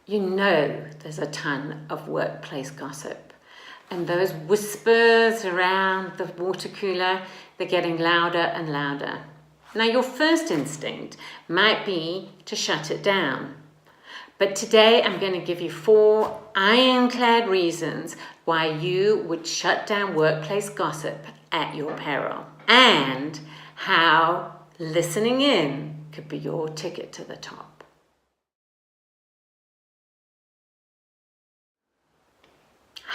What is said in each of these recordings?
You know there's a ton of workplace gossip, and those whispers around the water cooler, they're getting louder and louder. Now, your first instinct might be to shut it down. But today I'm going to give you 4 ironclad reasons why you would shut down workplace gossip at your peril, and how listening in could be your ticket to the top.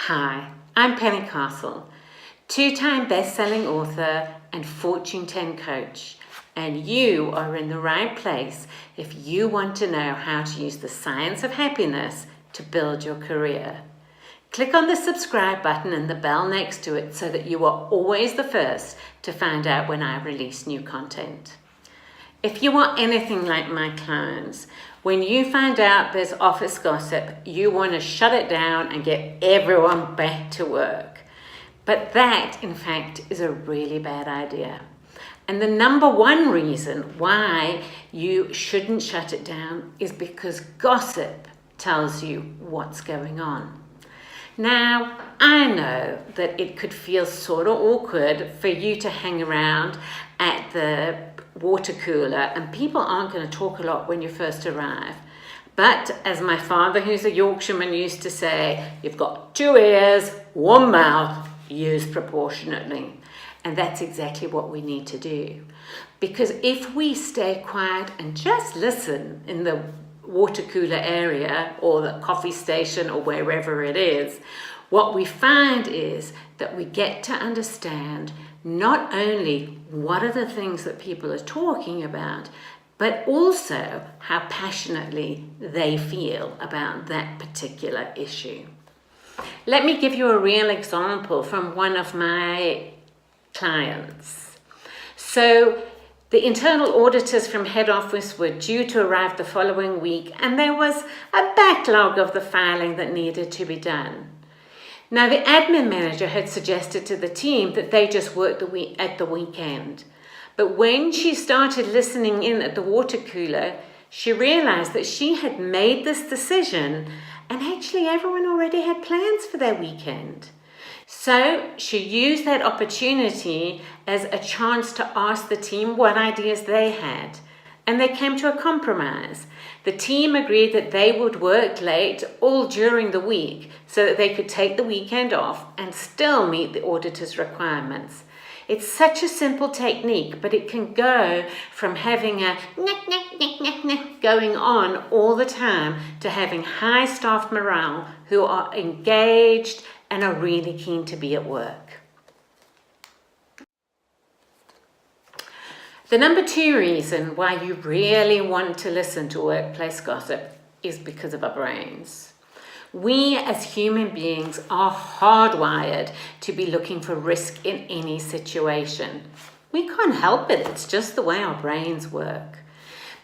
Hi, I'm Penny Castle, 2-time best-selling author and Fortune 10 coach, and you are in the right place if you want to know how to use the science of happiness to build your career. Click on the subscribe button and the bell next to it so that you are always the first to find out when I release new content. If you are anything like my clients, when you find out there's office gossip, you want to shut it down and get everyone back to work. But that, in fact, is a really bad idea. And the number 1 reason why you shouldn't shut it down is because gossip tells you what's going on. Now, I know that it could feel sort of awkward for you to hang around at the water cooler, and people aren't going to talk a lot when you first arrive. But as my father, who's a Yorkshireman, used to say, you've got 2 ears, 1 mouth, use proportionately. And that's exactly what we need to do. Because if we stay quiet and just listen in the water cooler area or the coffee station or wherever it is, what we find is that we get to understand not only what are the things that people are talking about, but also how passionately they feel about that particular issue. Let me give you a real example from one of my clients. So the internal auditors from head office were due to arrive the following week, and there was a backlog of the filing that needed to be done. Now, the admin manager had suggested to the team that they just work at the weekend. But when she started listening in at the water cooler, she realized that she had made this decision and actually everyone already had plans for their weekend. So she used that opportunity as a chance to ask the team what ideas they had. And they came to a compromise. The team agreed that they would work late all during the week so that they could take the weekend off and still meet the auditor's requirements. It's such a simple technique, but it can go from having a going on all the time to having high staff morale who are engaged and are really keen to be at work. The number 2 reason why you really want to listen to workplace gossip is because of our brains. We as human beings are hardwired to be looking for risk in any situation. We can't help it, it's just the way our brains work.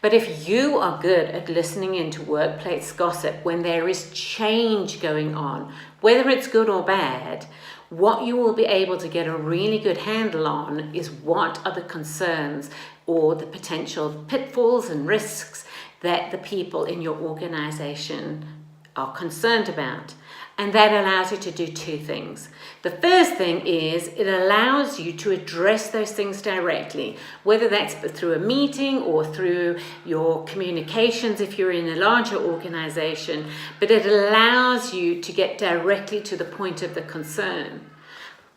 But if you are good at listening into workplace gossip when there is change going on, whether it's good or bad, what you will be able to get a really good handle on is what are the concerns or the potential pitfalls and risks that the people in your organization are concerned about. And that allows you to do 2 things. The first thing is it allows you to address those things directly, whether that's through a meeting or through your communications if you're in a larger organization, but it allows you to get directly to the point of the concern.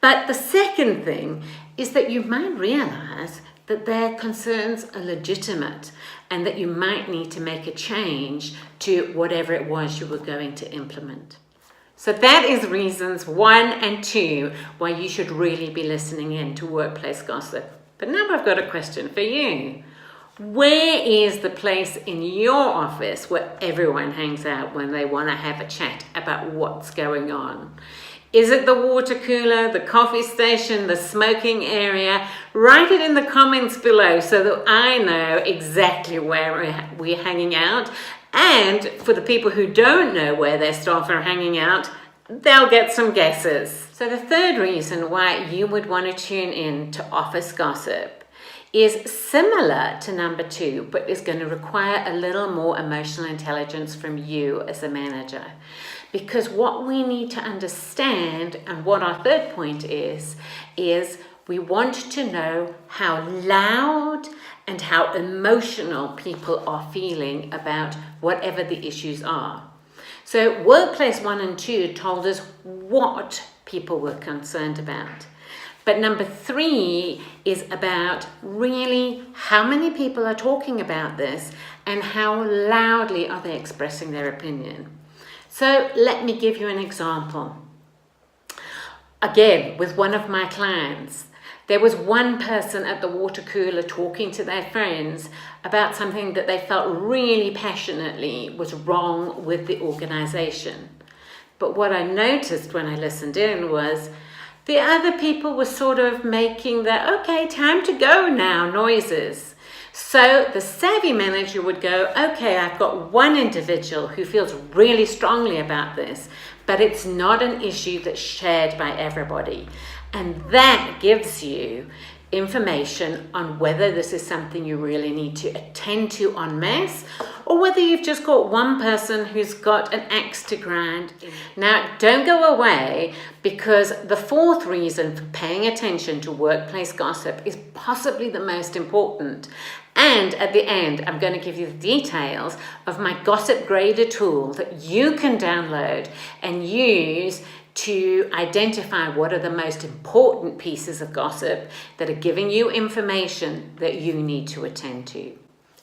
But the second thing is that you might realize that their concerns are legitimate and that you might need to make a change to whatever it was you were going to implement. So that is reasons 1 and 2 why you should really be listening in to workplace gossip. But now I've got a question for you. Where is the place in your office where everyone hangs out when they want to have a chat about what's going on? Is it the water cooler, the coffee station, the smoking area? Write it in the comments below so that I know exactly where we're hanging out. And for the people who don't know where their staff are hanging out, they'll get some guesses. So the third reason why you would want to tune in to office gossip is similar to number 2, but is going to require a little more emotional intelligence from you as a manager. Because what we need to understand, and what our third point is we want to know how loud and how emotional people are feeling about whatever the issues are. So workplace 1 and 2 told us what people were concerned about. But number 3 is about really how many people are talking about this and how loudly are they expressing their opinion. So let me give you an example. Again, with one of my clients, there was one person at the water cooler talking to their friends about something that they felt really passionately was wrong with the organization. But what I noticed when I listened in was the other people were sort of making the, okay, time to go now noises. So the savvy manager would go, okay, I've got one individual who feels really strongly about this, but it's not an issue that's shared by everybody. And that gives you information on whether this is something you really need to attend to en masse, or whether you've just got one person who's got an axe to grind. Now, don't go away, because the fourth reason for paying attention to workplace gossip is possibly the most important. And at the end, I'm going to give you the details of my Gossip Grader tool that you can download and use to identify what are the most important pieces of gossip that are giving you information that you need to attend to.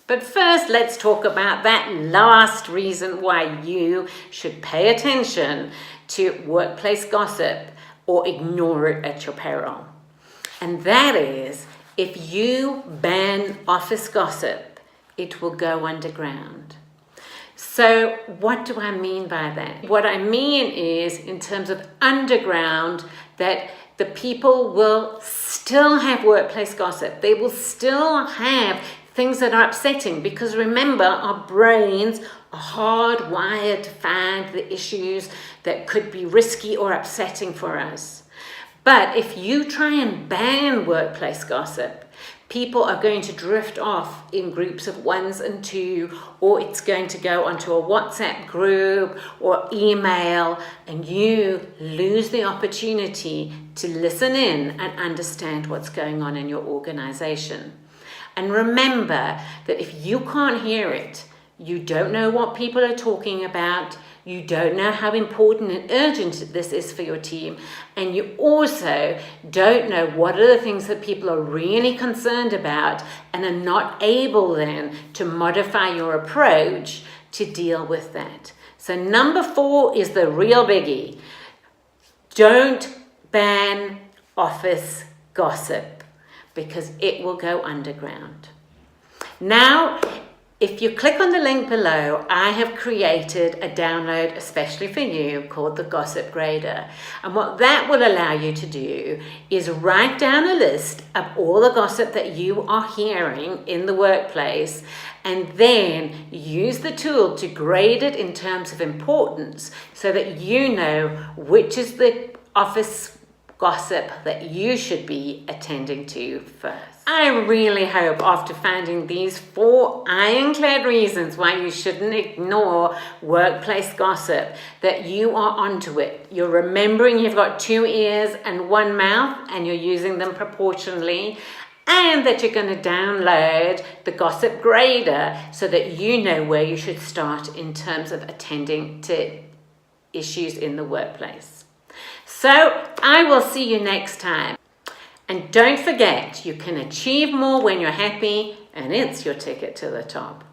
But first, let's talk about that last reason why you should pay attention to workplace gossip or ignore it at your peril. And that is, if you ban office gossip, it will go underground. So what do I mean by that? What I mean is, in terms of underground, that the people will still have workplace gossip. They will still have things that are upsetting, because remember, our brains are hardwired to find the issues that could be risky or upsetting for us. But if you try and ban workplace gossip, people are going to drift off in groups of 1s and 2, or it's going to go onto a WhatsApp group or email, and you lose the opportunity to listen in and understand what's going on in your organization. And remember that if you can't hear it, you don't know what people are talking about, you don't know how important and urgent this is for your team, and you also don't know what are the things that people are really concerned about and are not able then to modify your approach to deal with that. So number 4 is the real biggie. Don't ban office gossip, because it will go underground. Now, if you click on the link below, I have created a download especially for you called the Gossip Grader. And what that will allow you to do is write down a list of all the gossip that you are hearing in the workplace, and then use the tool to grade it in terms of importance, so that you know which is the office gossip that you should be attending to first. I really hope, after finding these 4 ironclad reasons why you shouldn't ignore workplace gossip, that you are onto it. You're remembering you've got 2 ears and 1 mouth, and you're using them proportionally, and that you're going to download the Gossip Grader so that you know where you should start in terms of attending to issues in the workplace. So I will see you next time. And don't forget, you can achieve more when you're happy, and it's your ticket to the top.